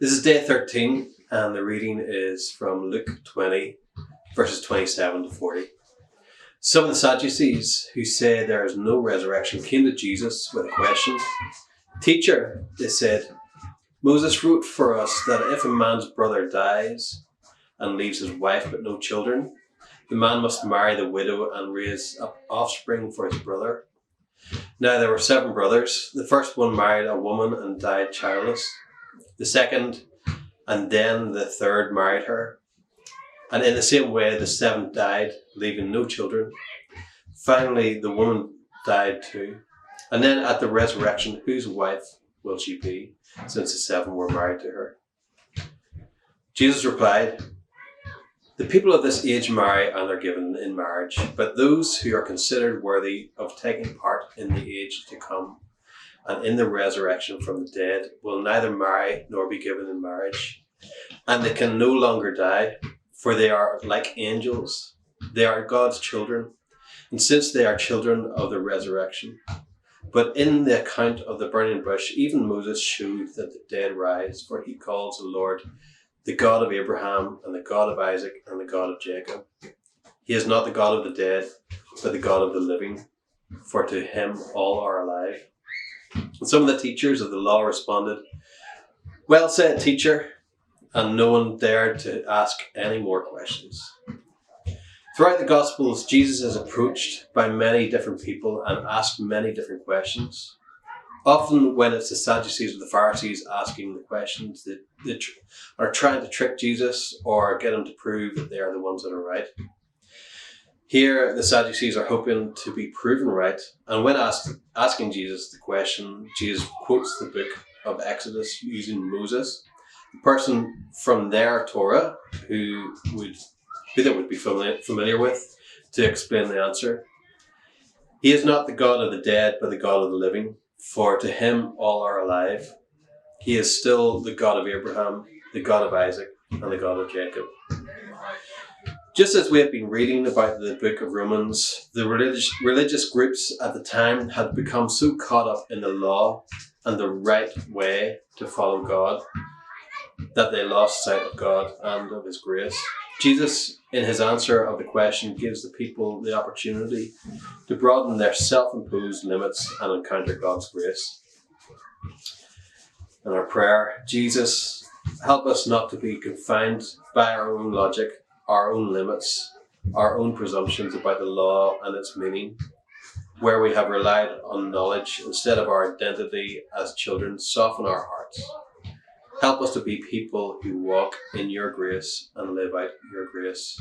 This is day 13, and the reading is from Luke 20, verses 27 to 40. Some of the Sadducees, who say there is no resurrection, came to Jesus with a question. "Teacher," they said, "Moses wrote for us that if a man's brother dies and leaves his wife but no children, the man must marry the widow and raise up offspring for his brother. Now there were 7 brothers. The first one married a woman and died childless. The second and then the third married her. And in the same way, the 7th died, leaving no children. Finally, the woman died too. And then at the resurrection, whose wife will she be, since the 7 were married to her?" Jesus replied, "The people of this age marry and are given in marriage, but those who are considered worthy of taking part in the age to come and in the resurrection from the dead will neither marry nor be given in marriage. And they can no longer die, for they are like angels. They are God's children, and since they are children of the resurrection. But in the account of the burning bush, even Moses showed that the dead rise, for he calls the Lord the God of Abraham and the God of Isaac and the God of Jacob. He is not the God of the dead, but the God of the living, for to him all are alive." And some of the teachers of the law responded, "Well said, teacher," and no one dared to ask any more questions. Throughout the Gospels, Jesus is approached by many different people and asked many different questions. Often when it's the Sadducees or the Pharisees asking the questions, they are trying to trick Jesus or get him to prove that they are the ones that are right. Here, the Sadducees are hoping to be proven right, and when asking Jesus the question, Jesus quotes the book of Exodus using Moses, the person from their Torah who they would be familiar with, to explain the answer. He is not the God of the dead, but the God of the living, for to him all are alive. He is still the God of Abraham, the God of Isaac, and the God of Jacob. Just as we have been reading about the book of Romans, the religious groups at the time had become so caught up in the law and the right way to follow God that they lost sight of God and of his grace. Jesus, in his answer of the question, gives the people the opportunity to broaden their self-imposed limits and encounter God's grace. In our prayer, Jesus, help us not to be confined by our own logic, our own limits, our own presumptions about the law and its meaning, where we have relied on knowledge instead of our identity as children. Soften our hearts. Help us to be people who walk in your grace and live out your grace.